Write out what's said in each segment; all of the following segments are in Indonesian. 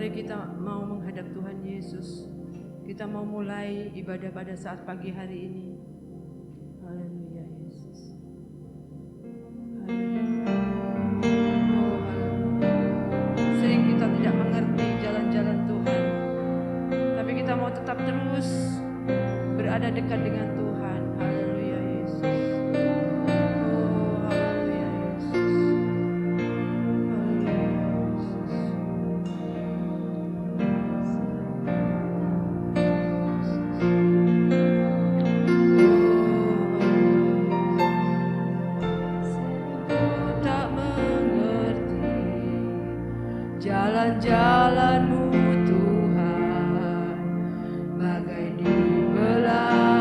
Mari kita mau menghadap Tuhan Yesus. Kita mau mulai ibadah pada saat pagi hari ini. Haleluya Yesus. Haleluya. Oh, haleluya. Sering kita tidak mengerti jalan-jalan Tuhan, tapi kita mau tetap terus berada dekat dengan Tuhan. Haleluya Yesus. Oh, haleluya Yesus. Haleluya Yesus. Tak mengerti jalan-jalan-Mu Tuhan, bagai di belantara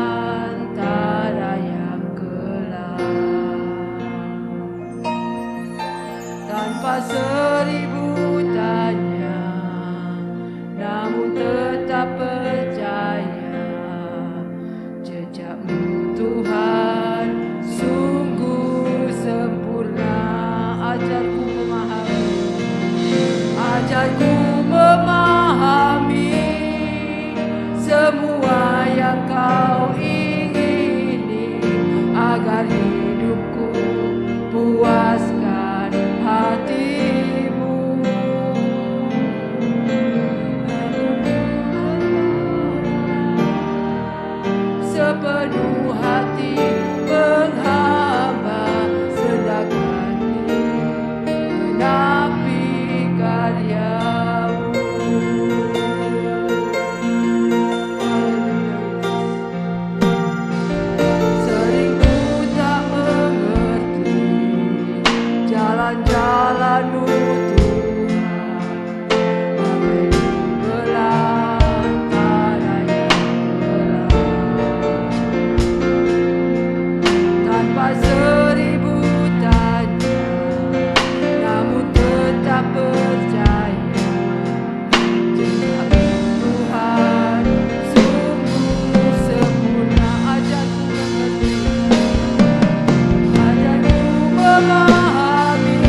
yang gelap. Tanpa seribu tanya, namun tetap percaya, jejak-Mu Tuhan sungguh sempurna. Ajarku memahami semua yang Kau ingini, agar hidupku puaskan hati-Mu. Sepenuh hati menghamba, sedangkan menapi karya-Mu. Sering ku tak mengerti jalan-jalan-Mu Tuhan, bagai di belantara yang gelap. Tanpa seribu tanya, namun tetap percaya, jejak Tuhan sungguh sempurna. Ajarku memahami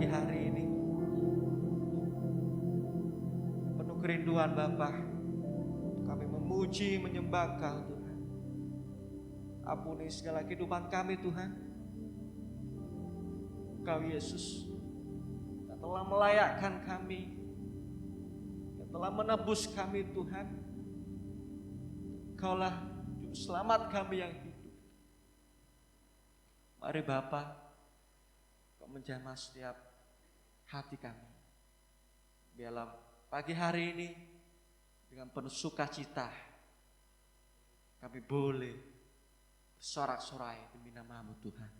pagi hari ini. Penuh kerinduan Bapa, kami memuji, menyembah Kau Tuhan. Ampuni segala kehidupan kami Tuhan. Kau Yesus yang telah melayakkan kami, yang telah menebus kami Tuhan. Kaulah juru selamat kami yang hidup. Mari Bapa, Kau menjamah setiap hati kami. Biarlah pagi hari ini dengan penuh sukacita kami boleh bersorak-sorai demi nama-Mu Tuhan.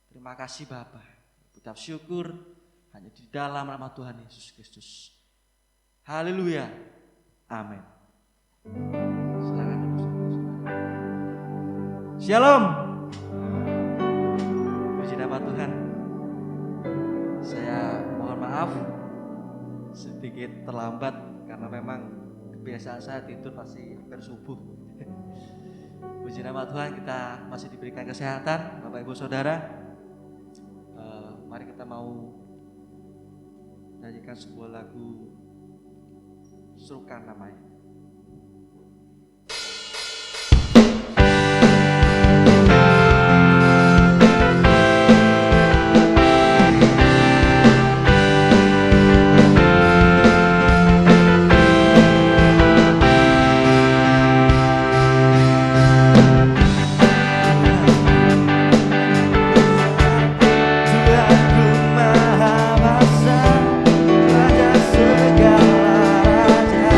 Terima kasih Bapa. Ucap syukur hanya di dalam nama Tuhan Yesus Kristus. Haleluya. Amin. Silakan duduk saudara-saudara. Shalom. Puji nama Tuhan. Saya mohon maaf sedikit terlambat karena memang kebiasaan saya tidur pasti hampir subuh. Puji nama Tuhan, kita masih diberikan kesehatan Bapak Ibu Saudara. Mari kita mau nyanyikan sebuah lagu serukan namanya. Segala raja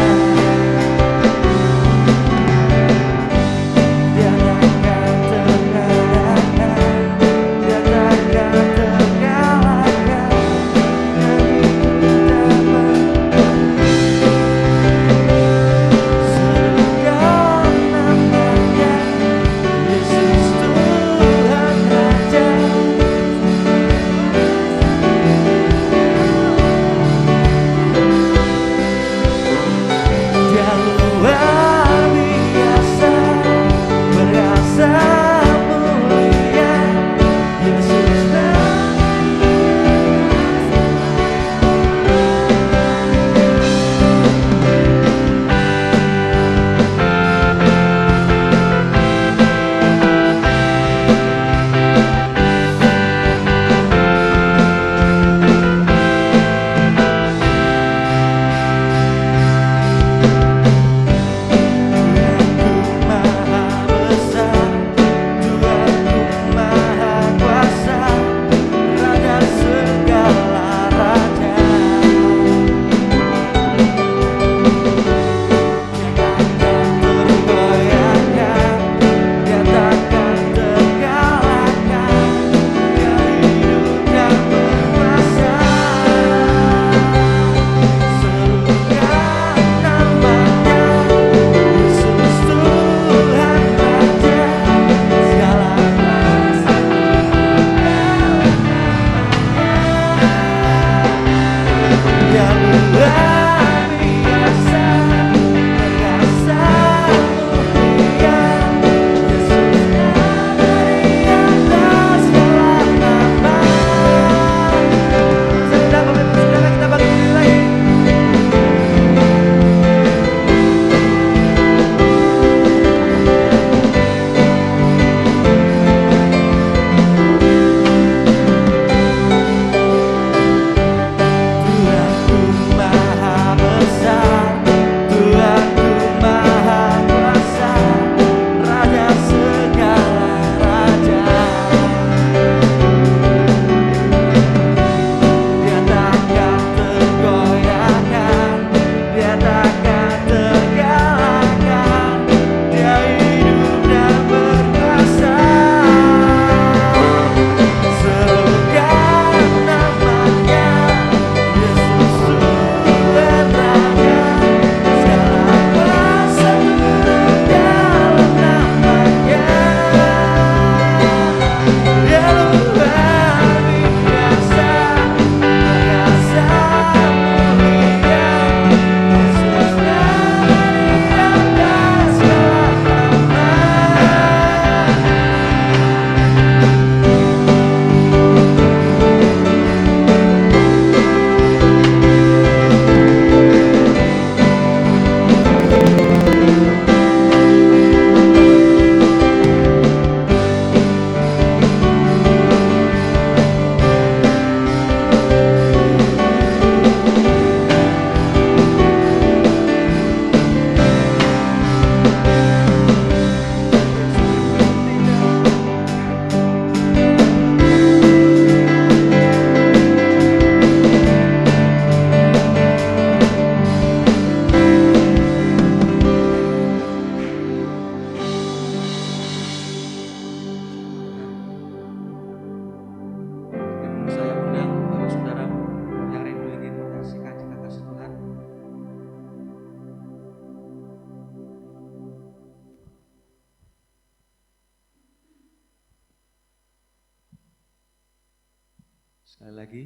Sekali lagi,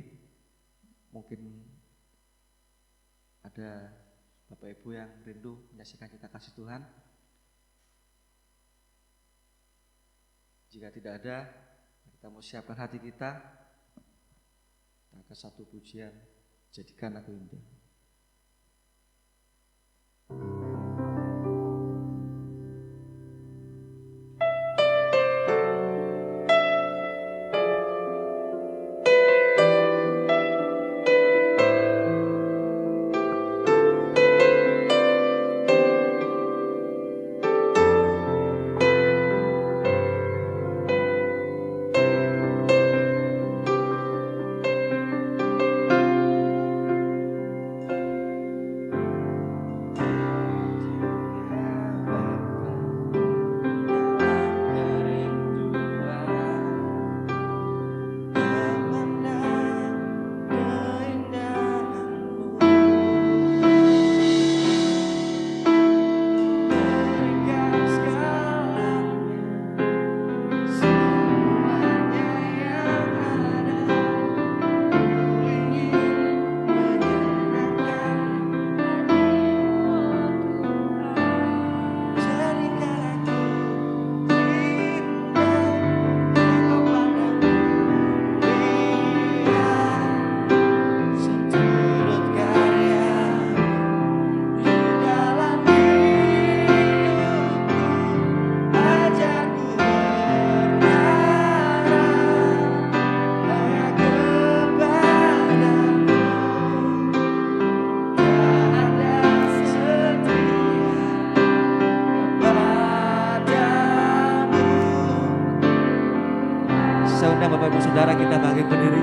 mungkin ada Bapak Ibu yang rindu menyaksikan kita kasih Tuhan. Jika tidak ada, kita mau siapkan hati kita ke satu pujian, jadikan aku indah. Bapak Ibu Saudara, kita bangkit berdiri.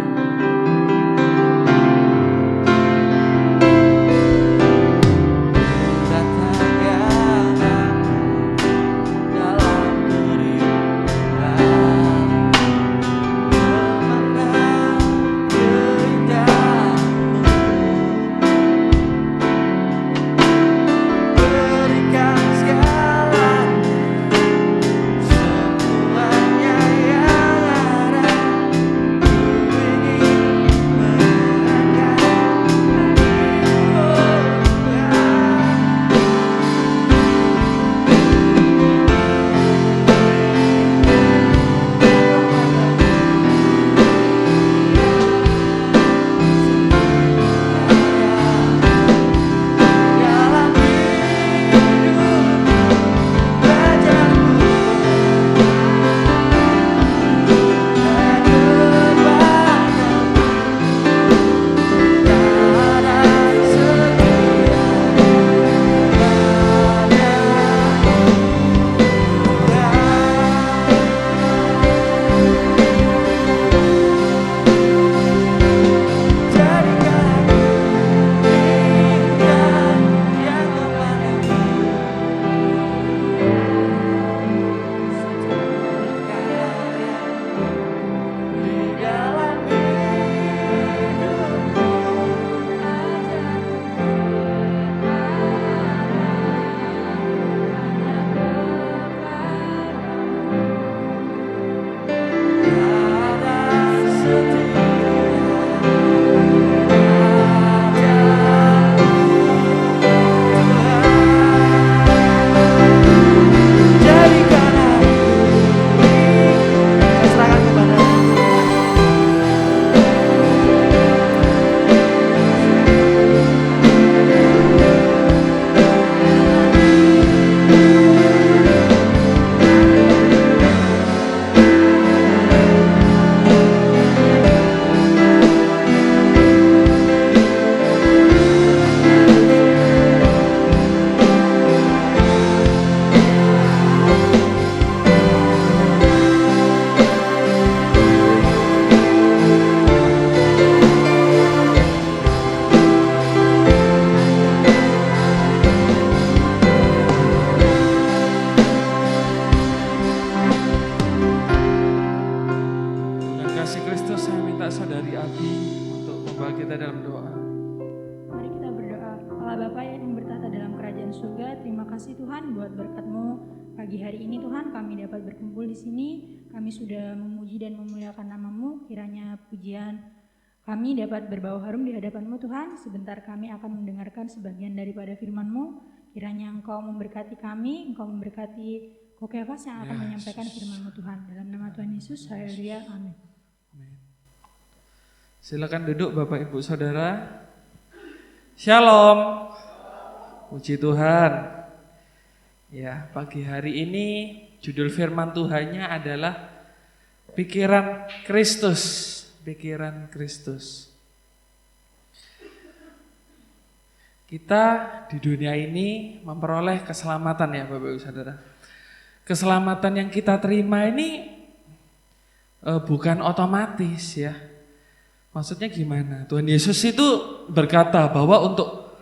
kasih Tuhan buat berkat-Mu pagi hari ini Tuhan, kami dapat berkumpul di sini. Kami sudah memuji dan memuliakan nama-Mu, kiranya pujian Kami dapat berbau harum di hadapan-Mu Tuhan. Sebentar kami akan mendengarkan sebagian daripada firman-Mu. Kiranya Engkau memberkati kami, Engkau memberkati Kokefas yang akan menyampaikan firman-Mu Tuhan. Dalam nama Tuhan Yesus, haleluya, amin. Silakan duduk Bapak Ibu Saudara. Shalom. Puji Tuhan. Ya, pagi hari ini judul firman Tuhannya adalah pikiran Kristus. Pikiran Kristus. Kita di dunia ini memperoleh keselamatan ya Bapak Ibu Saudara. Keselamatan yang kita terima ini bukan otomatis ya. Maksudnya gimana? Tuhan Yesus itu berkata bahwa untuk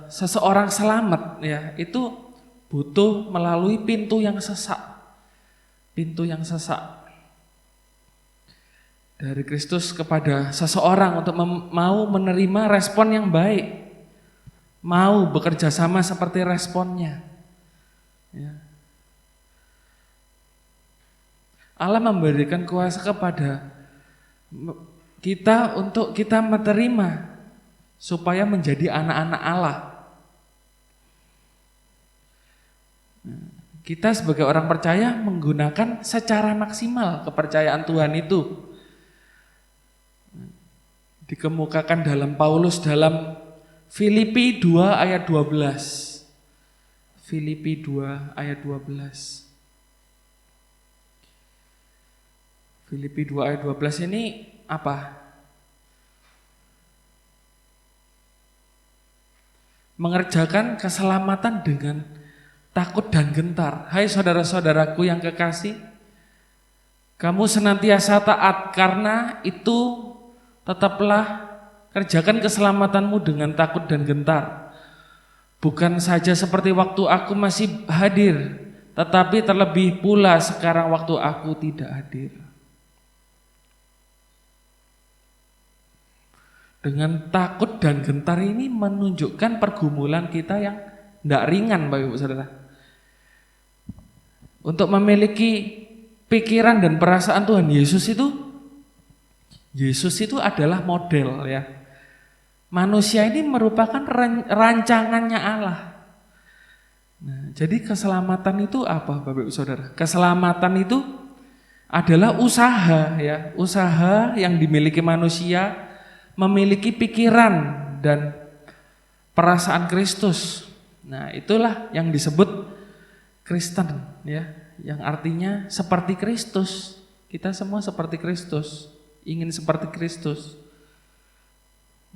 seseorang selamat ya itu butuh melalui pintu yang sesak. Pintu yang sesak. Dari Kristus kepada seseorang untuk mau menerima respon yang baik. Mau bekerja sama seperti responnya. Ya. Allah memberikan kuasa kepada kita untuk kita menerima supaya menjadi anak-anak Allah. Kita sebagai orang percaya menggunakan secara maksimal kepercayaan Tuhan itu. Dikemukakan dalam Paulus dalam Filipi 2 ayat 12. Filipi 2 ayat 12. Filipi 2 ayat 12 ini apa? Mengerjakan keselamatan dengan takut dan gentar. Hai saudara-saudaraku yang kekasih, kamu senantiasa taat karena itu tetaplah kerjakan keselamatanmu dengan takut dan gentar. Bukan saja seperti waktu aku masih hadir, tetapi terlebih pula sekarang waktu aku tidak hadir. Dengan takut dan gentar ini menunjukkan pergumulan kita yang tidak ringan Bapak Ibu Saudara. Untuk memiliki pikiran dan perasaan Tuhan Yesus itu adalah model ya. Manusia ini merupakan rancangannya Allah. Nah, jadi keselamatan itu apa Bapak Ibu Saudara? Keselamatan itu adalah usaha ya, usaha yang dimiliki manusia memiliki pikiran dan perasaan Kristus. Nah, itulah yang disebut Kristen ya, yang artinya seperti Kristus. Kita semua seperti Kristus. Ingin seperti Kristus.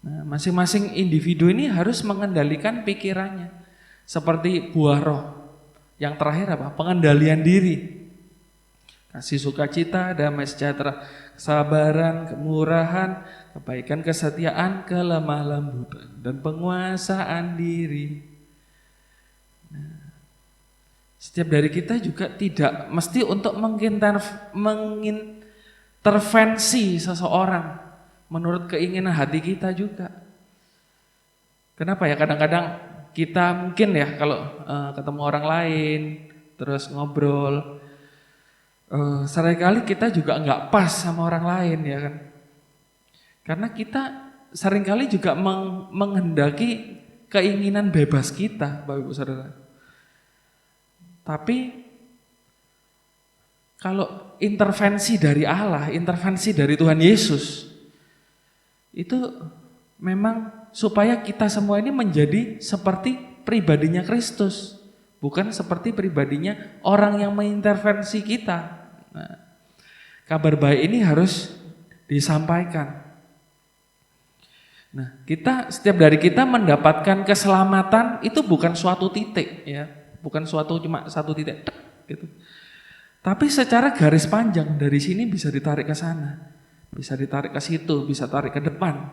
Nah, masing-masing individu ini harus mengendalikan pikirannya. Seperti buah roh. Yang terakhir apa? Pengendalian diri. Kasih sukacita, damai sejahtera, kesabaran, kemurahan, kebaikan, kesetiaan, kelemah lembutan, dan penguasaan diri. Nah, setiap dari kita juga tidak mesti untuk mengintervensi seseorang menurut keinginan hati kita juga. Kenapa ya? Kadang-kadang kita mungkin ya kalau ketemu orang lain terus ngobrol, seringkali kita juga nggak pas sama orang lain ya kan? Karena kita seringkali juga menghendaki keinginan bebas kita, Bapak Ibu Saudara. Tapi kalau intervensi dari Allah, intervensi dari Tuhan Yesus, itu memang supaya kita semua ini menjadi seperti pribadinya Kristus, bukan seperti pribadinya orang yang mengintervensi kita. Nah, kabar baik ini harus disampaikan. Nah, setiap dari kita mendapatkan keselamatan itu bukan suatu titik ya, bukan cuma satu titik gitu. Tapi secara garis panjang dari sini bisa ditarik ke sana, bisa ditarik ke situ, bisa tarik ke depan.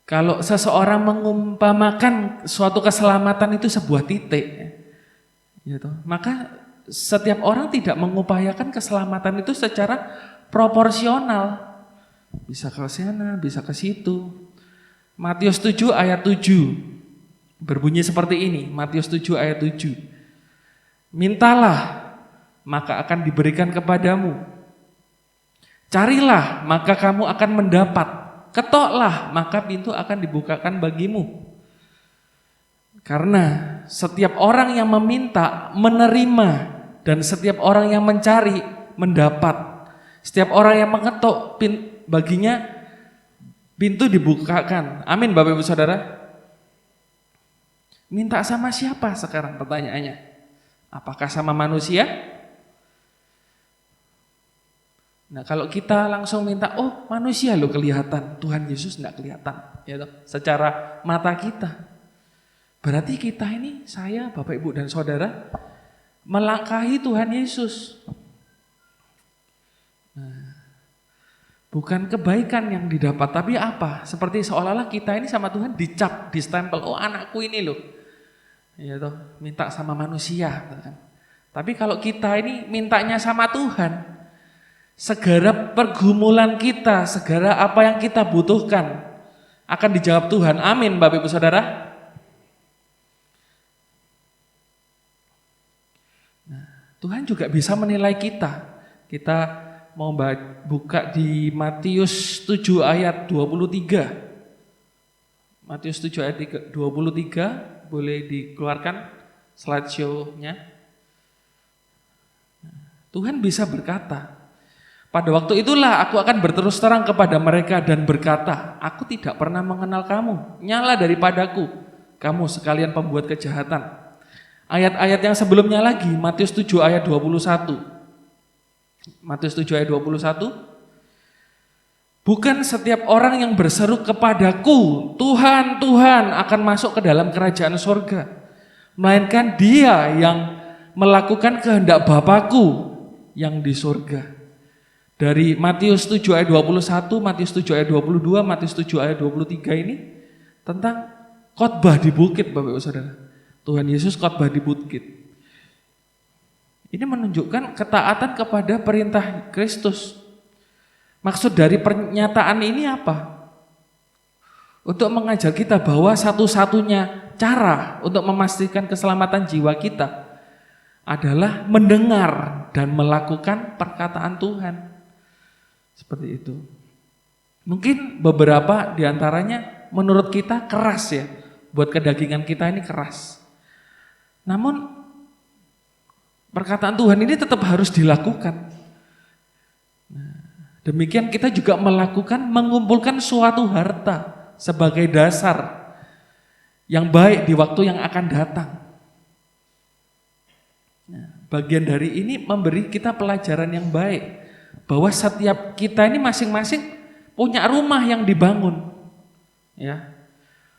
Kalau seseorang mengumpamakan suatu keselamatan itu sebuah titik, gitu, maka setiap orang tidak mengupayakan keselamatan itu secara proporsional. Bisa ke sana, bisa ke situ. Matius 7 ayat 7 berbunyi seperti ini. Matius 7 ayat 7. Mintalah, maka akan diberikan kepadamu. Carilah, maka kamu akan mendapat. Ketoklah, maka pintu akan dibukakan bagimu. Karena setiap orang yang meminta, menerima. Dan setiap orang yang mencari, mendapat. Setiap orang yang mengetok, baginya pintu dibukakan. Amin Bapak Ibu Saudara. Minta sama siapa sekarang pertanyaannya? Apakah sama manusia? Nah kalau kita langsung minta, oh manusia lo kelihatan, Tuhan Yesus enggak kelihatan, ya toh, secara mata kita. Berarti kita ini, saya, Bapak Ibu dan Saudara, melangkahi Tuhan Yesus. Nah, bukan kebaikan yang didapat, tapi apa? Seperti seolah-olah kita ini sama Tuhan dicap, distempel, oh anakku ini loh. Ya toh, minta sama manusia. Tapi kalau kita ini mintanya sama Tuhan, segala pergumulan kita, segala apa yang kita butuhkan akan dijawab Tuhan. Amin Bapak Ibu Saudara. Nah, Tuhan juga bisa menilai kita. Kita mau buka di Matius 7 ayat 23. Matius 7 ayat 23, boleh dikeluarkan slideshow-nya. Tuhan bisa berkata, pada waktu itulah aku akan berterus terang kepada mereka dan berkata, aku tidak pernah mengenal kamu, nyala daripadaku, kamu sekalian pembuat kejahatan. Ayat-ayat yang sebelumnya lagi, Matius 7 ayat 21. Matius 7 ayat 21. Bukan setiap orang yang berseru kepadaku, Tuhan, Tuhan, akan masuk ke dalam kerajaan surga, melainkan dia yang melakukan kehendak Bapakku yang di surga. Dari Matius 7 ayat 21, Matius 7 ayat 22, Matius 7 ayat 23 ini tentang khotbah di bukit Bapak Ibu Saudara. Tuhan Yesus khotbah di bukit. Ini menunjukkan ketaatan kepada perintah Kristus. Maksud dari pernyataan ini apa? Untuk mengajar kita bahwa satu-satunya cara untuk memastikan keselamatan jiwa kita adalah mendengar dan melakukan perkataan Tuhan. Seperti itu. Mungkin beberapa diantaranya menurut kita keras ya. Buat kedagingan kita ini keras. Namun perkataan Tuhan ini tetap harus dilakukan. Nah, demikian kita juga mengumpulkan suatu harta sebagai dasar yang baik di waktu yang akan datang. Nah, bagian dari ini memberi kita pelajaran yang baik. Bahwa setiap kita ini masing-masing punya rumah yang dibangun. Ya.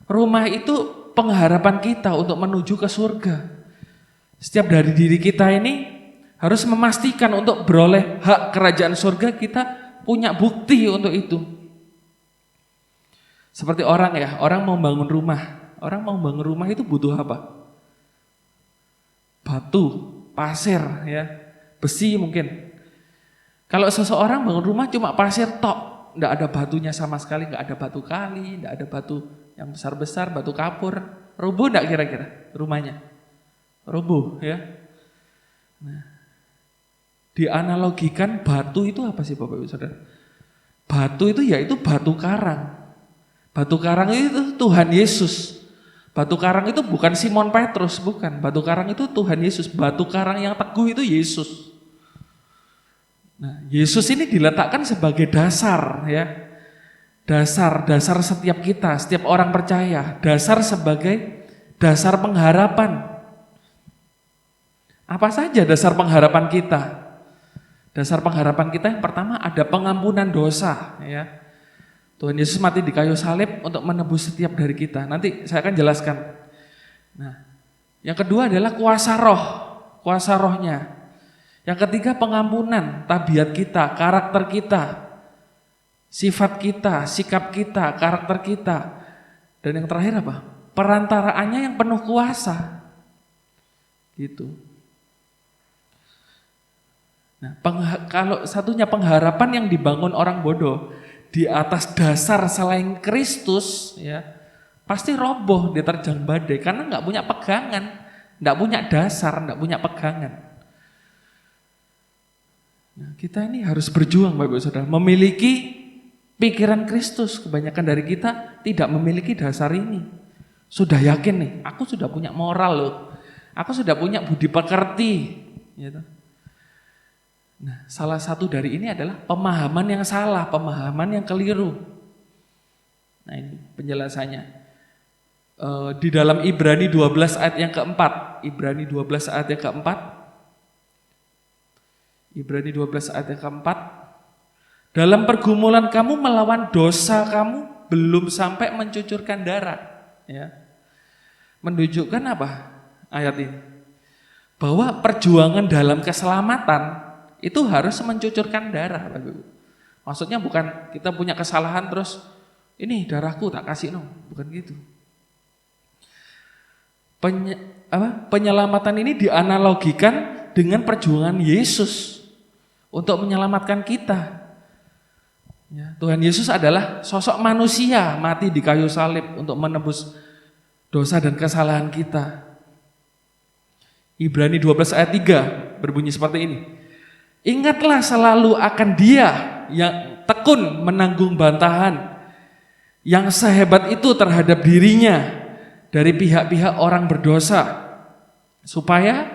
Rumah itu pengharapan kita untuk menuju ke surga. Setiap dari diri kita ini harus memastikan untuk beroleh hak kerajaan surga, kita punya bukti untuk itu. Seperti orang ya, orang mau bangun rumah. Orang mau bangun rumah itu butuh apa? Batu, pasir ya, besi mungkin. Kalau seseorang bangun rumah cuma pasir tok, enggak ada batunya sama sekali, enggak ada batu kali, enggak ada batu yang besar-besar, batu kapur, rubuh enggak kira-kira rumahnya? Rubuh ya. Nah, dianalogikan batu itu apa sih Bapak Ibu Saudara? Batu itu yaitu batu karang. Batu karang itu Tuhan Yesus. Batu karang itu bukan Simon Petrus, bukan. Batu karang itu Tuhan Yesus. Batu karang yang teguh itu Yesus. Nah, Yesus ini diletakkan sebagai dasar ya. Dasar setiap kita, setiap orang percaya. Dasar sebagai dasar pengharapan. Apa saja dasar pengharapan kita? Dasar pengharapan kita yang pertama ada pengampunan dosa ya. Tuhan Yesus mati di kayu salib untuk menebus setiap dari kita. Nanti saya akan jelaskan. Nah, yang kedua adalah kuasa rohnya. Yang ketiga pengampunan, tabiat kita, karakter kita, sifat kita, sikap kita, karakter kita. Dan yang terakhir apa? Perantaraannya yang penuh kuasa. Gitu. Nah, kalau satunya pengharapan yang dibangun orang bodoh di atas dasar selain Kristus, ya pasti roboh, diterjang badai karena nggak punya pegangan, nggak punya dasar, nggak punya pegangan. Nah, kita ini harus berjuang Bapak Ibu Saudara, memiliki pikiran Kristus. Kebanyakan dari kita tidak memiliki dasar ini. Sudah yakin nih, aku sudah punya moral loh. Aku sudah punya budi pekerti. Gitu. Nah, salah satu dari ini adalah pemahaman yang salah, pemahaman yang keliru. Nah, ini penjelasannya. Di dalam Ibrani 12 ayat yang keempat. Ibrani 12 ayat yang keempat. Ibrani 12 ayat yang keempat. Dalam pergumulan kamu melawan dosa kamu belum sampai mencucurkan darah. Ya. Menunjukkan apa ayat ini? Bahwa perjuangan dalam keselamatan itu harus mencucurkan darah. Maksudnya bukan kita punya kesalahan terus ini darahku tak kasih no, bukan gitu. Penyelamatan ini dianalogikan dengan perjuangan Yesus untuk menyelamatkan kita. Ya, Tuhan Yesus adalah sosok manusia mati di kayu salib untuk menebus dosa dan kesalahan kita. Ibrani 12 ayat 3 berbunyi seperti ini. Ingatlah selalu akan Dia yang tekun menanggung bantahan yang sehebat itu terhadap dirinya dari pihak-pihak orang berdosa, supaya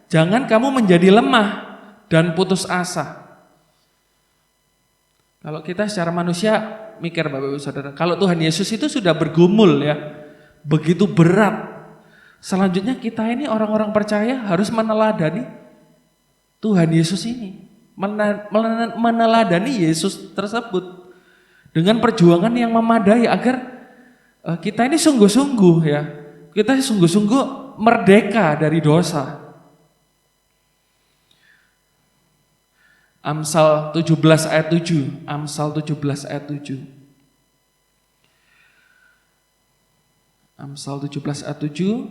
jangan kamu menjadi lemah dan putus asa. Kalau kita secara manusia mikir Bapak Ibu Saudara, kalau Tuhan Yesus itu sudah bergumul ya, begitu berat. Selanjutnya kita ini orang-orang percaya harus meneladani Tuhan Yesus ini. Meneladani Yesus tersebut dengan perjuangan yang memadai agar kita ini sungguh-sungguh ya, kita sungguh-sungguh merdeka dari dosa. Amsal 17 ayat 7. Amsal 17 ayat 7. Amsal 17 ayat 7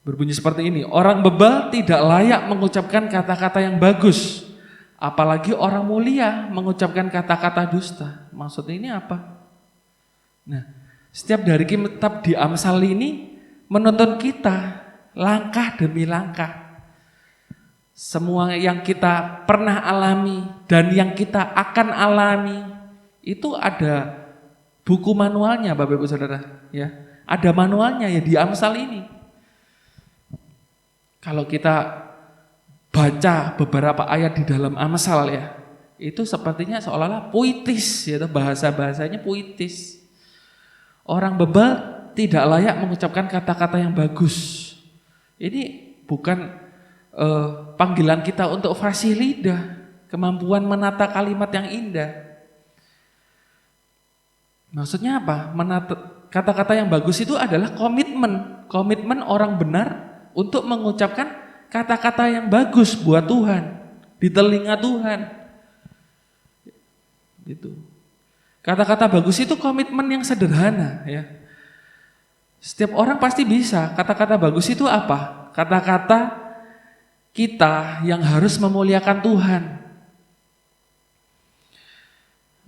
berbunyi seperti ini. Orang bebal tidak layak mengucapkan kata-kata yang bagus, apalagi orang mulia mengucapkan kata-kata dusta. Maksudnya ini apa? Nah, setiap dari kitab di Amsal ini menuntun kita langkah demi langkah. Semua yang kita pernah alami dan yang kita akan alami itu ada buku manualnya Bapak Ibu Saudara ya. Ada manualnya ya di Amsal ini. Kalau kita baca beberapa ayat di dalam Amsal ya, itu sepertinya seolah-olah puitis ya, bahasa-bahasanya puitis. Orang bebal tidak layak mengucapkan kata-kata yang bagus. Ini bukan panggilan kita untuk fasih lidah, kemampuan menata kalimat yang indah. Maksudnya apa? Kata-kata yang bagus itu adalah komitmen orang benar untuk mengucapkan kata-kata yang bagus buat Tuhan, di telinga Tuhan. Gitu. Kata-kata bagus itu komitmen yang sederhana ya. Setiap orang pasti bisa. Kata-kata bagus itu apa? Kata-kata kita yang harus memuliakan Tuhan.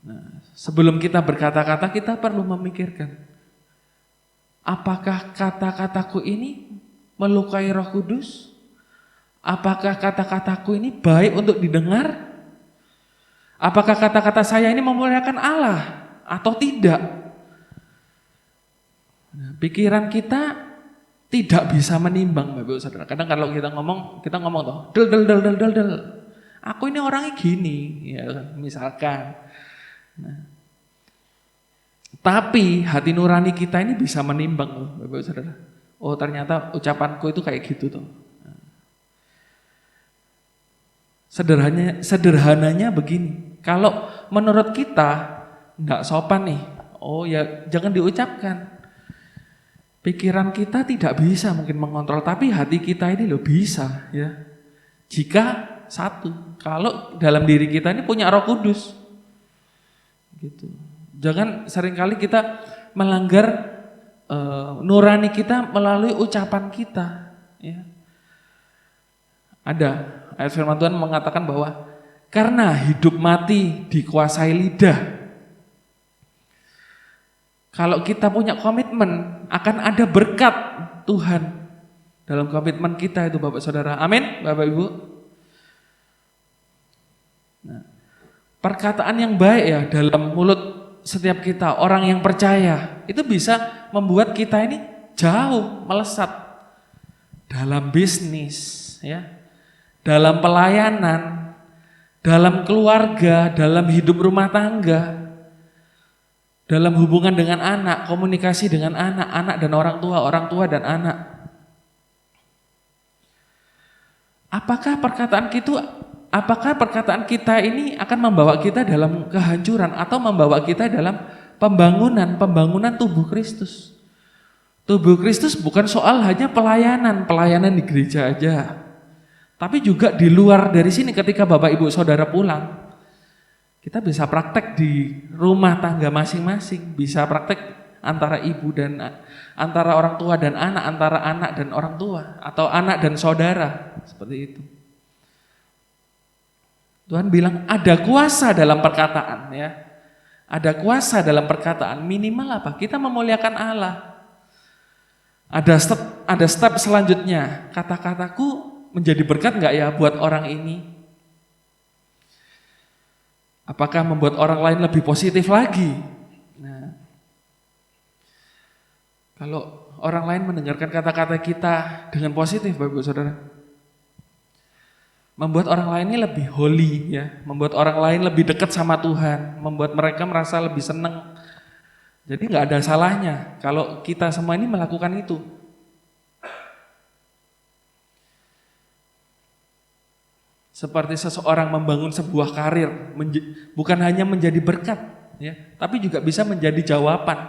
Nah, sebelum kita berkata-kata, kita perlu memikirkan, apakah kata-kataku ini melukai Roh Kudus? Apakah kata-kataku ini baik untuk didengar? Apakah kata-kata saya ini memuliakan Allah atau tidak? Nah, pikiran kita tidak bisa menimbang Bapak Ibu Saudara. Kadang kalau kita ngomong toh, del. Aku ini orangnya gini, ya kan, misalkan. Nah, tapi hati nurani kita ini bisa menimbang loh Bapak Ibu Saudara. Oh ternyata ucapanku itu kayak gitu tuh. Sederhananya begini. Kalau menurut kita nggak sopan nih, oh ya jangan diucapkan. Pikiran kita tidak bisa mungkin mengontrol, tapi hati kita ini loh bisa ya. Jika satu, kalau dalam diri kita ini punya Roh Kudus. Gitu. Jangan seringkali kita melanggar nurani kita melalui ucapan kita ya. Ada ayat firman Tuhan mengatakan bahwa karena hidup mati dikuasai lidah. Kalau kita punya komitmen, akan ada berkat Tuhan dalam komitmen kita itu Bapak Saudara. Amin, Bapak Ibu. Nah, perkataan yang baik ya dalam mulut setiap kita, orang yang percaya, itu bisa membuat kita ini jauh melesat dalam bisnis, ya, dalam pelayanan, dalam keluarga, dalam hidup rumah tangga, dalam hubungan dengan anak, komunikasi dengan anak, anak dan orang tua dan anak. Apakah perkataan kita ini akan membawa kita dalam kehancuran atau membawa kita dalam pembangunan tubuh Kristus? Tubuh Kristus bukan soal hanya pelayanan di gereja aja. Tapi juga di luar dari sini ketika Bapak Ibu Saudara pulang, kita bisa praktek di rumah tangga masing-masing, bisa praktek antara ibu dan antara orang tua dan anak, antara anak dan orang tua, atau anak dan saudara, seperti itu. Tuhan bilang ada kuasa dalam perkataan, ya. Ada kuasa dalam perkataan, minimal apa? Kita memuliakan Allah. Ada step selanjutnya, kata-kataku menjadi berkat enggak ya buat orang ini? Apakah membuat orang lain lebih positif lagi? Nah, kalau orang lain mendengarkan kata-kata kita dengan positif, Bapak Ibu Saudara, membuat orang lain ini lebih holy, ya, membuat orang lain lebih dekat sama Tuhan, membuat mereka merasa lebih senang. Jadi nggak ada salahnya kalau kita semua ini melakukan itu. Seperti seseorang membangun sebuah karir, bukan hanya menjadi berkat, ya, tapi juga bisa menjadi jawaban.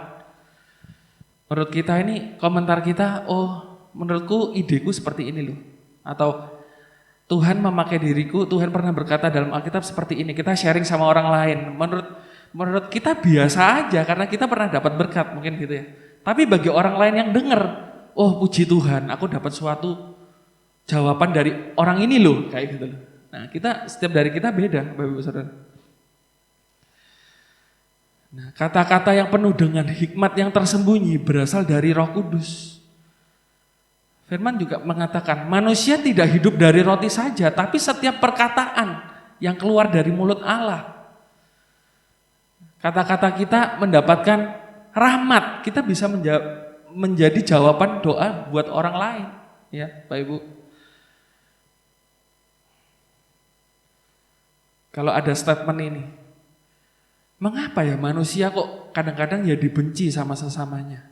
Menurut kita ini, komentar kita, oh menurutku ideku seperti ini loh. Atau Tuhan memakai diriku, Tuhan pernah berkata dalam Alkitab seperti ini, kita sharing sama orang lain. Menurut kita biasa aja karena kita pernah dapat berkat, mungkin gitu ya. Tapi bagi orang lain yang dengar, oh puji Tuhan, aku dapat suatu jawaban dari orang ini loh, kayak gitu loh. Nah, setiap dari kita beda, Bapak Ibu Saudara. Nah, kata-kata yang penuh dengan hikmat yang tersembunyi berasal dari Roh Kudus. Firman juga mengatakan, manusia tidak hidup dari roti saja, tapi setiap perkataan yang keluar dari mulut Allah. Kata-kata kita mendapatkan rahmat, kita bisa menjadi jawaban doa buat orang lain, ya, Bapak Ibu. Kalau ada statement ini, mengapa ya manusia kok kadang-kadang ya dibenci sama sesamanya?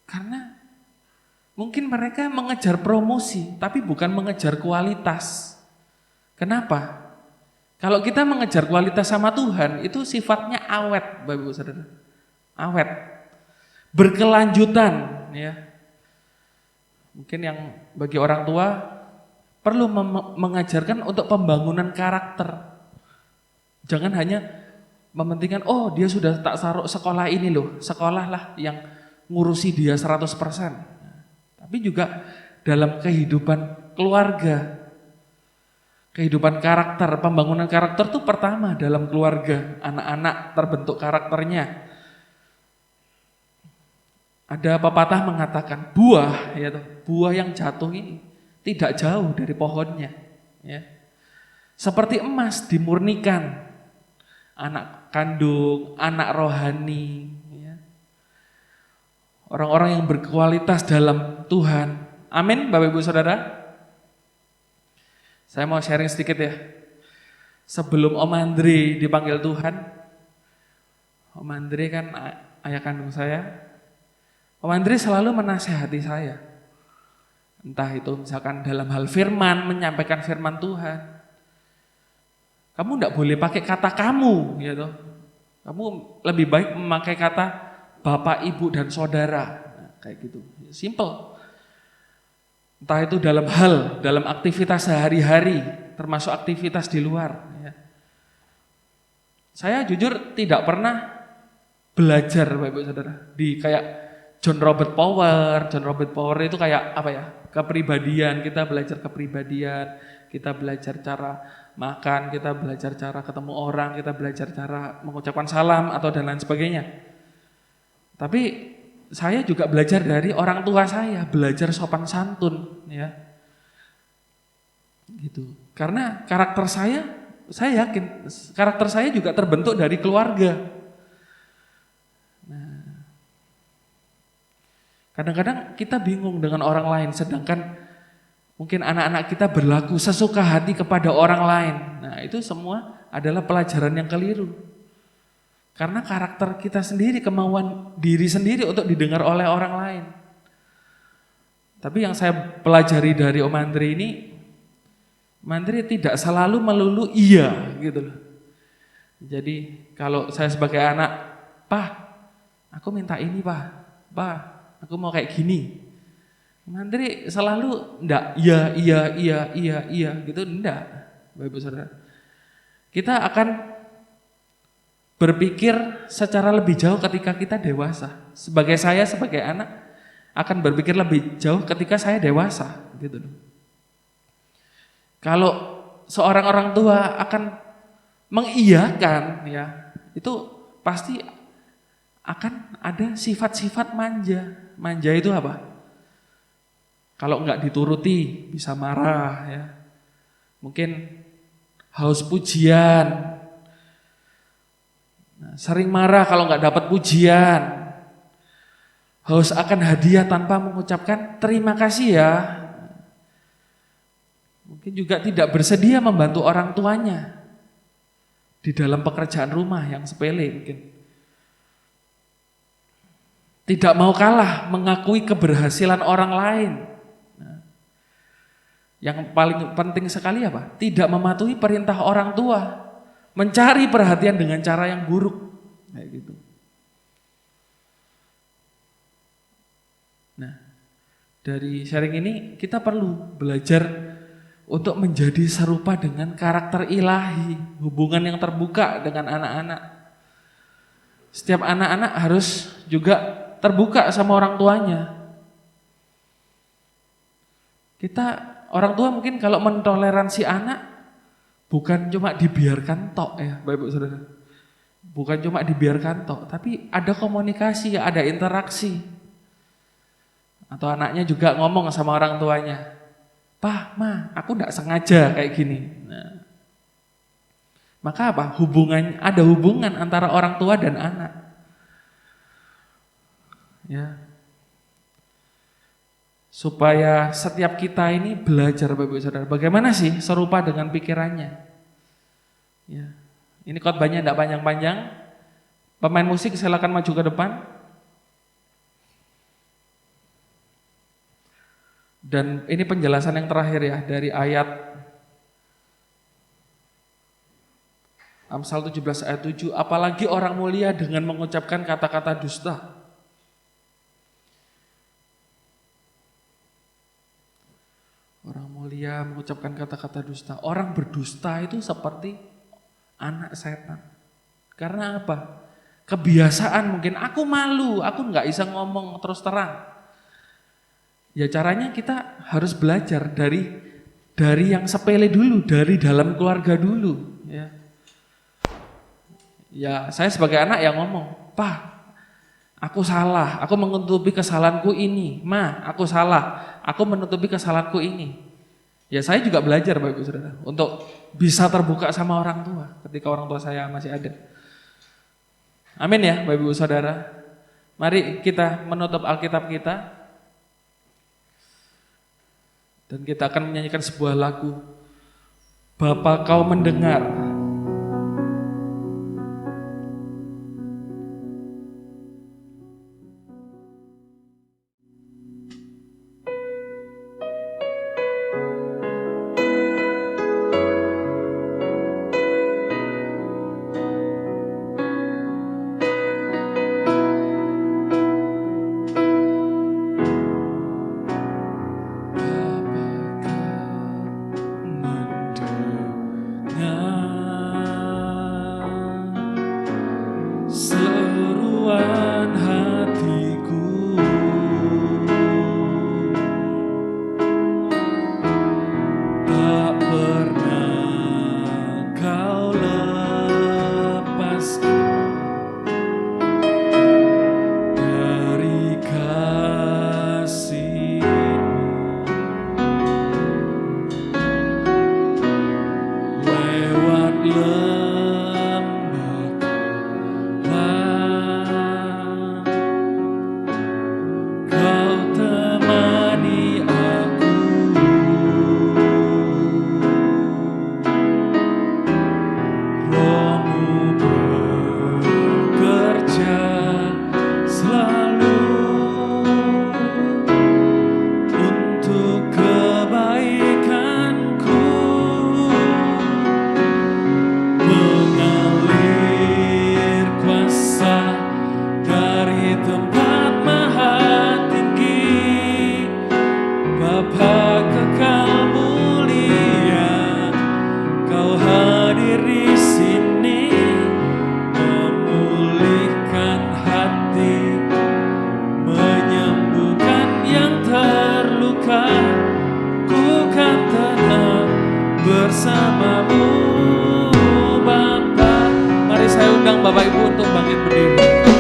Karena mungkin mereka mengejar promosi, tapi bukan mengejar kualitas. Kenapa? Kalau kita mengejar kualitas sama Tuhan, itu sifatnya awet, Bapak Ibu Saudara. Awet. Berkelanjutan, ya. Mungkin yang bagi orang tua perlu mengajarkan untuk pembangunan karakter. Jangan hanya mementingkan, oh dia sudah tak taruh sekolah ini loh, sekolah lah yang ngurusi dia 100%. Tapi juga dalam kehidupan keluarga, kehidupan karakter, pembangunan karakter itu pertama dalam keluarga, anak-anak terbentuk karakternya. Ada pepatah mengatakan buah yang jatuh ini tidak jauh dari pohonnya, ya. Seperti emas dimurnikan, anak kandung, anak rohani, ya. Orang-orang yang berkualitas dalam Tuhan. Amin, Bapak Ibu Saudara. Saya mau sharing sedikit ya. Sebelum Om Andre dipanggil Tuhan, Om Andre kan ayah kandung saya. Om Andre selalu menasehati saya. Entah itu misalkan dalam hal firman, menyampaikan firman Tuhan. Kamu enggak boleh pakai kata kamu, gitu. Kamu lebih baik memakai kata bapak, ibu, dan saudara. Nah, kayak gitu, simple. Entah itu dalam aktivitas sehari-hari, termasuk aktivitas di luar. Ya. Saya jujur tidak pernah belajar, Bapak Ibu Saudara, di kayak John Robert Power. John Robert Power itu kayak apa ya? Kepribadian, kita belajar kepribadian, kita belajar cara makan, kita belajar cara ketemu orang, kita belajar cara mengucapkan salam atau dan lain sebagainya. Tapi saya juga belajar dari orang tua saya, belajar sopan santun, ya. Gitu. Karena karakter saya yakin karakter saya juga terbentuk dari keluarga. Nah, kadang-kadang kita bingung dengan orang lain, sedangkan mungkin anak-anak kita berlaku sesuka hati kepada orang lain. Nah, itu semua adalah pelajaran yang keliru. Karena karakter kita sendiri, kemauan diri sendiri untuk didengar oleh orang lain. Tapi yang saya pelajari dari Om Andri ini, Om Andri tidak selalu melulu iya gitu loh. Jadi kalau saya sebagai anak, "Pak, aku minta ini, Pak. Pak, aku mau kayak gini." Om Andri selalu enggak, iya gitu, enggak. Bapak Ibu Saudara. Kita akan berpikir secara lebih jauh ketika kita dewasa. Sebagai saya, sebagai anak, akan berpikir lebih jauh ketika saya dewasa, gitu loh. Kalau seorang orang tua akan mengiyakan, ya, itu pasti akan ada sifat-sifat manja. Manja itu apa? Kalau enggak dituruti, bisa marah, ya. Mungkin haus pujian. Nah, sering marah kalau nggak dapat pujian, haus akan hadiah tanpa mengucapkan terima kasih ya. Mungkin juga tidak bersedia membantu orang tuanya di dalam pekerjaan rumah yang sepele mungkin. Tidak mau kalah mengakui keberhasilan orang lain. Nah, yang paling penting sekali apa? Tidak mematuhi perintah orang tua. Mencari perhatian dengan cara yang buruk, kayak gitu. Nah, dari sharing ini kita perlu belajar untuk menjadi serupa dengan karakter ilahi, hubungan yang terbuka dengan anak-anak. Setiap anak-anak harus juga terbuka sama orang tuanya. Kita orang tua mungkin kalau mentoleransi anak bukan cuma dibiarkan tok ya Bapak Ibu Saudara. Bukan cuma dibiarkan tok, tapi ada komunikasi, ada interaksi. Atau anaknya juga ngomong sama orang tuanya, "Pak, Ma, aku enggak sengaja kayak gini." Nah, maka apa? Ada hubungan antara orang tua dan anak. Ya. Supaya setiap kita ini belajar Bapak Ibu Saudara, bagaimana sih serupa dengan pikirannya. Ya. Ini khotbahnya tidak panjang-panjang. Pemain musik silakan maju ke depan. Dan ini penjelasan yang terakhir ya dari ayat Amsal 17 ayat 7, apalagi orang mulia dengan mengucapkan kata-kata dusta. Orang mulia mengucapkan kata-kata dusta. Orang berdusta itu seperti anak setan. Karena apa? Kebiasaan mungkin, aku malu, aku nggak bisa ngomong terus terang. Ya caranya kita harus belajar dari yang sepele dulu, dari dalam keluarga dulu. Ya saya sebagai anak yang ngomong, "Pak, aku salah, aku menutupi kesalahanku ini. Ma, aku salah, aku menutupi kesalahanku ini." Ya saya juga belajar Bapak Ibu Saudara untuk bisa terbuka sama orang tua ketika orang tua saya masih ada. Amin ya Bapak Ibu Saudara. Mari kita menutup Alkitab kita dan kita akan menyanyikan sebuah lagu, Bapa Kau Mendengar. Mendengar bekerja selalu untuk kebaikanku, mengalir kuasa dari tempat maha tinggi, Bapa kekal mulia, Kau hadir di sini, memulihkan hati, menyembuhkan yang terluka. Ku kan tenang bersamamu, Bapa. Mari saya undang Bapak Ibu untuk bangkit berdiri.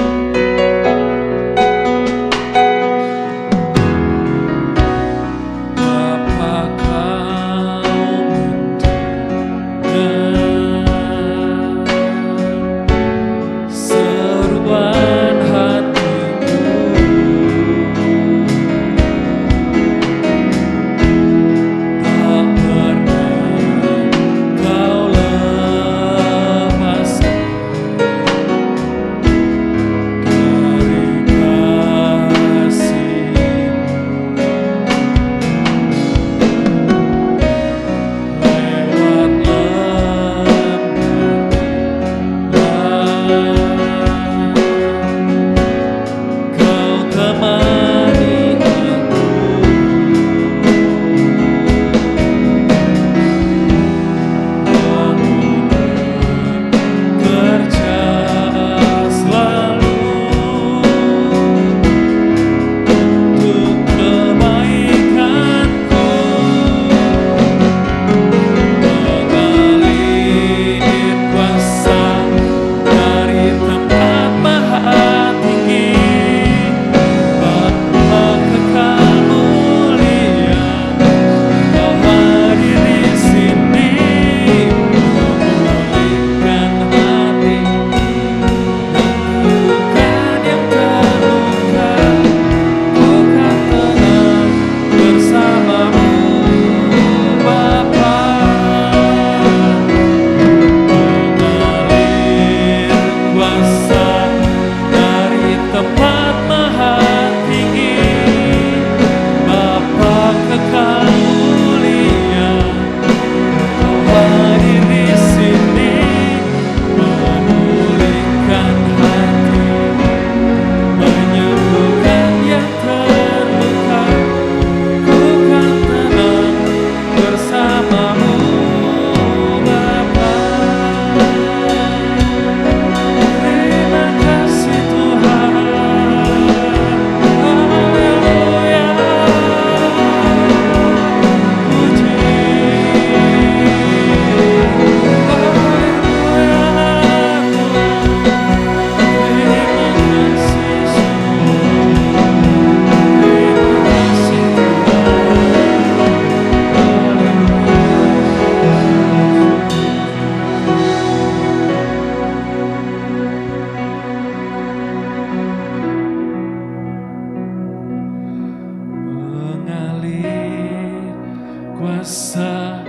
Kuasa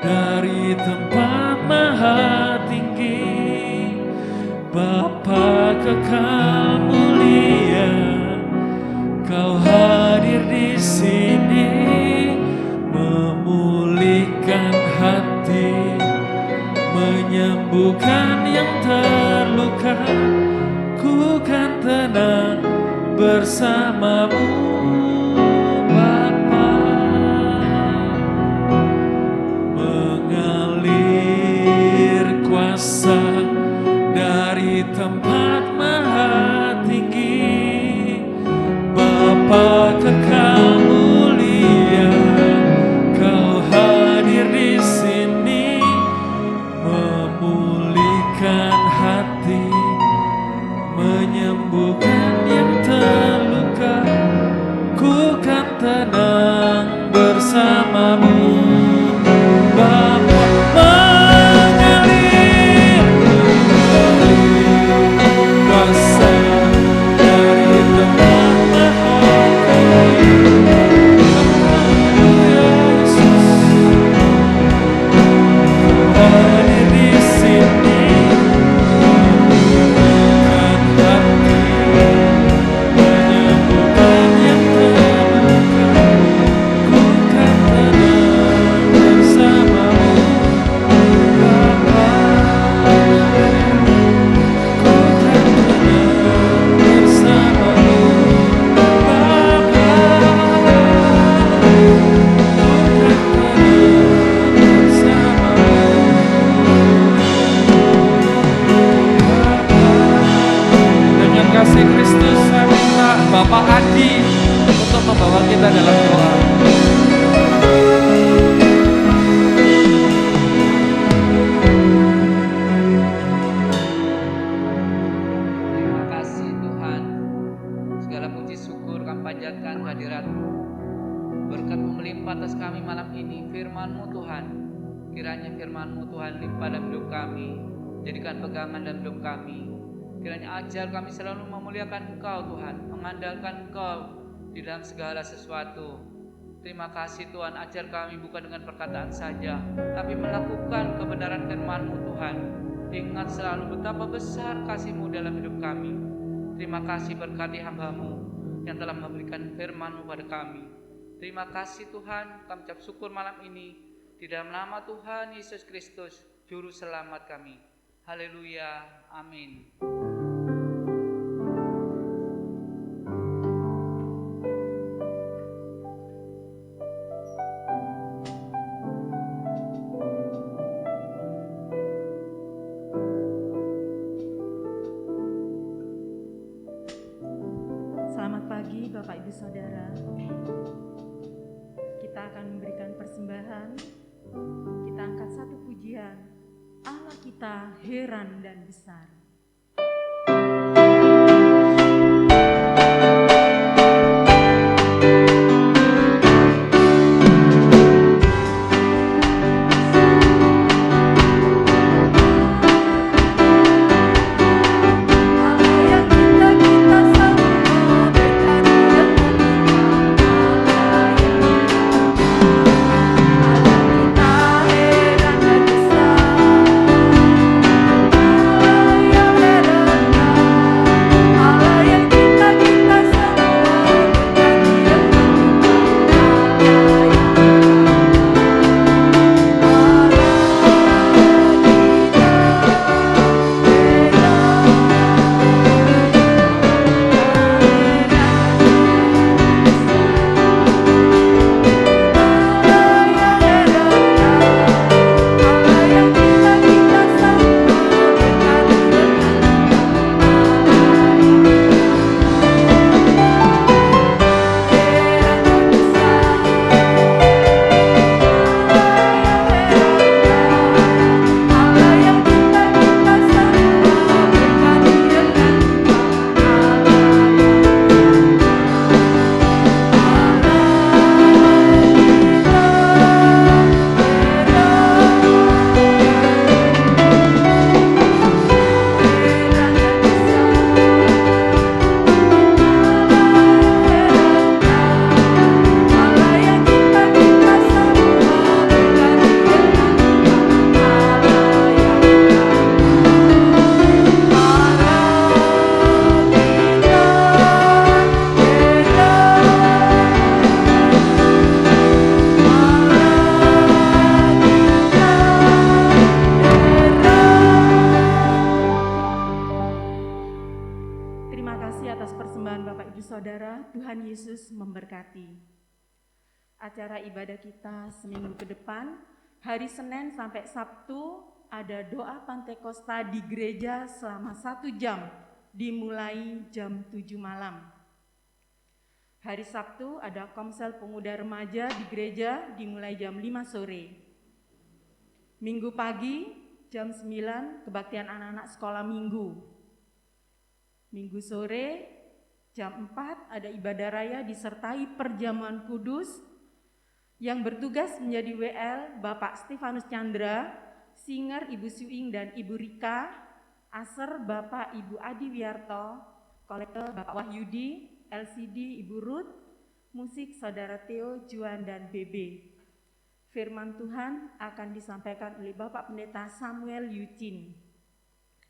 dari tempat maha tinggi, Bapa kekal mulia, Kau hadir di sini, memulihkan hati, menyembuhkan yang terluka. Ku kan tenang bersamamu, Bapa. Mengalir kuasa dari tempat maha tinggi, Bapa kekal mulia, Kau hadir di sini, memulihkan hati, menyembuhkan yang terluka. Ku kan tenang bersamamu, Bapa. Mengalir kuasa dari tempat maha tinggi, Yesus hadir di sini, membawa kita dalam doa. Terima kasih Tuhan, segala puji syukur kami panjatkan kehadirat-Mu. Berkat-Mu melimpah atas kami malam ini, firman-Mu Tuhan. Kiranya firman-Mu Tuhan limpah dalam hidup kami, jadikan pegangan dalam hidup kami. Kiranya ajar kami selalu memuliakan Engkau Tuhan, mengandalkan Engkau di dalam segala sesuatu. Terima kasih Tuhan, ajar kami bukan dengan perkataan saja, tapi melakukan kebenaran firman-Mu Tuhan. Ingat selalu betapa besar kasih-Mu dalam hidup kami. Terima kasih berkati hamba-Mu yang telah memberikan firman-Mu pada kami. Terima kasih Tuhan, kami ucap syukur malam ini di dalam nama Tuhan Yesus Kristus, Juru Selamat kami. Haleluya, amin. Selamat pagi Bapak Ibu Saudara. Kita akan memberikan persembahan. Kita angkat satu pujian. Allah kita heran dan besar. Acara ibadah kita seminggu ke depan, hari Senin sampai Sabtu ada doa Pantekosta di gereja selama 1 jam, dimulai jam 7 malam. Hari Sabtu ada komsel pemuda remaja di gereja dimulai jam 5 sore. Minggu pagi jam 9 kebaktian anak-anak sekolah minggu. Minggu sore jam 4 ada ibadah raya disertai perjamuan kudus. Yang bertugas menjadi WL Bapak Stefanus Chandra, singer Ibu Suing dan Ibu Rika, aser Bapak Ibu Adi Wiarto, kolektor Bapak Wahyudi, LCD Ibu Ruth, musik Saudara Theo, Juan dan BB. Firman Tuhan akan disampaikan oleh Bapak Pendeta Samuel Yucin.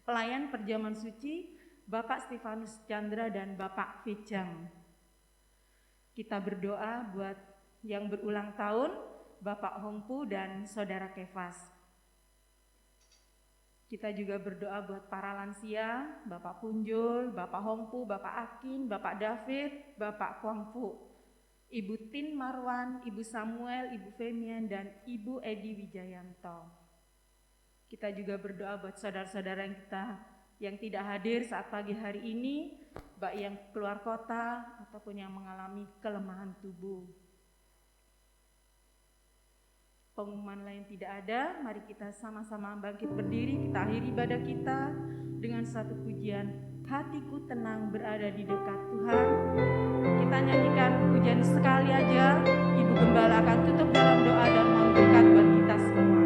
Pelayan perjamuan suci Bapak Stefanus Chandra dan Bapak Vejang. Kita berdoa buat yang berulang tahun, Bapak Hongpu dan Saudara Kefas. Kita juga berdoa buat para lansia, Bapak Punjul, Bapak Hongpu, Bapak Akin, Bapak David, Bapak Kuangfu, Ibu Tin Marwan, Ibu Samuel, Ibu Femian, dan Ibu Edi Wijayanto. Kita juga berdoa buat saudara-saudara yang kita yang tidak hadir saat pagi hari ini, baik yang keluar kota ataupun yang mengalami kelemahan tubuh. Pengumuman lain tidak ada, mari kita sama-sama bangkit berdiri, kita akhiri ibadah kita dengan satu pujian, hatiku tenang berada di dekat Tuhan. Kita nyanyikan pujian sekali aja, Ibu Gembala akan tutup dalam doa dan mohon berkat buat kita semua.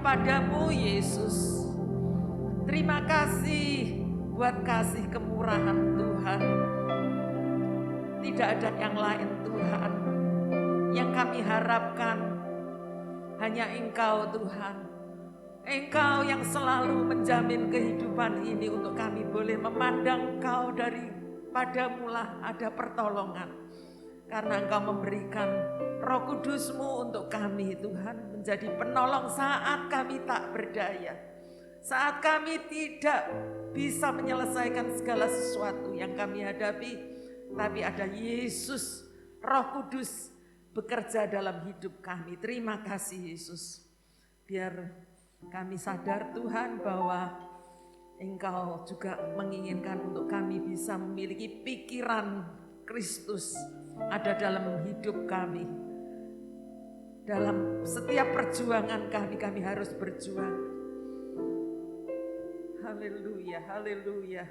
kepadamu Yesus. Terima kasih buat kasih kemurahan Tuhan. Tidak ada yang lain Tuhan. Yang kami harapkan hanya Engkau Tuhan. Engkau yang selalu menjamin kehidupan ini untuk kami boleh memandang Engkau daripadamulah ada pertolongan. Karena Engkau memberikan Roh Kudus-Mu untuk kami Tuhan, menjadi penolong saat kami tak berdaya. Saat kami tidak bisa menyelesaikan segala sesuatu yang kami hadapi, tapi ada Yesus, Roh Kudus bekerja dalam hidup kami. Terima kasih Yesus. Biar kami sadar Tuhan bahwa Engkau juga menginginkan untuk kami bisa memiliki pikiran Kristus ada dalam hidup kami. Dalam setiap perjuangan kami harus berjuang. Haleluya, haleluya.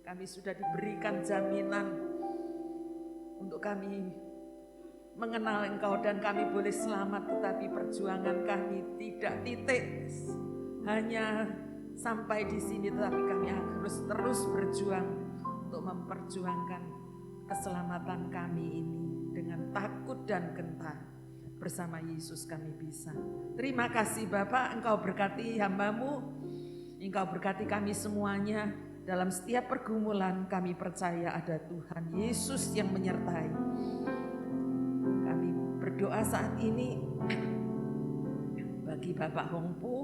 Kami sudah diberikan jaminan untuk kami mengenal Engkau dan kami boleh selamat, tetapi perjuangan kami tidak titik hanya sampai di sini, tetapi kami harus terus berjuang untuk memperjuangkan keselamatan kami ini dengan takut dan gentar. bersama Yesus kami bisa. Terima kasih Bapak, Engkau berkati hamba-Mu, Engkau berkati kami semuanya. Dalam setiap pergumulan kami percaya ada Tuhan Yesus yang menyertai. Kami berdoa saat ini bagi Bapak Hongpu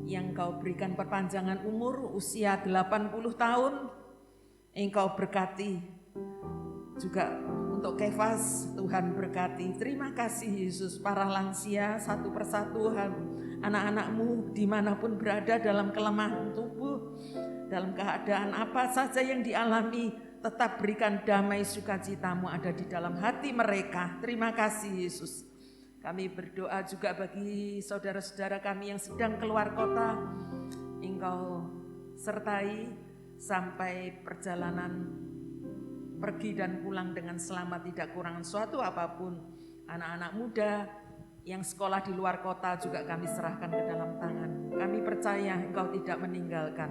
yang Engkau berikan perpanjangan umur usia 80 tahun. Engkau berkati juga untuk Kefas, Tuhan berkati. Terima kasih Yesus, para lansia satu persatu, anak-anak-Mu dimanapun berada dalam kelemahan tubuh, dalam keadaan apa saja yang dialami, tetap berikan damai sukacita-Mu ada di dalam hati mereka. Terima kasih Yesus. Kami berdoa juga bagi saudara-saudara kami yang sedang keluar kota. Engkau sertai sampai perjalanan pergi dan pulang dengan selamat, tidak kurang suatu apapun. Anak-anak muda yang sekolah di luar kota juga kami serahkan ke dalam tangan. Kami percaya Engkau tidak meninggalkan.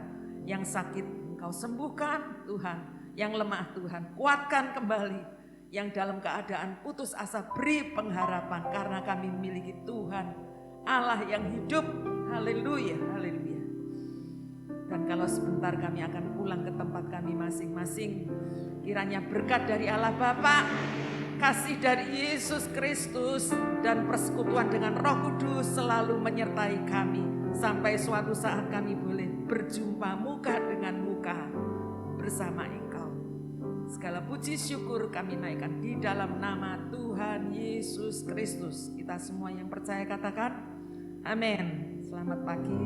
Yang sakit Engkau sembuhkan Tuhan, yang lemah Tuhan kuatkan kembali, yang dalam keadaan putus asa beri pengharapan, karena kami memiliki Tuhan Allah yang hidup. Haleluya, haleluya. Dan kalau sebentar kami akan pulang ke tempat kami masing-masing, kiranya berkat dari Allah Bapa, kasih dari Yesus Kristus, dan persekutuan dengan Roh Kudus selalu menyertai kami sampai suatu saat kami boleh berjumpa muka dengan muka bersama Engkau. Segala puji syukur kami naikkan di dalam nama Tuhan Yesus Kristus. Kita semua yang percaya katakan amin. Selamat pagi.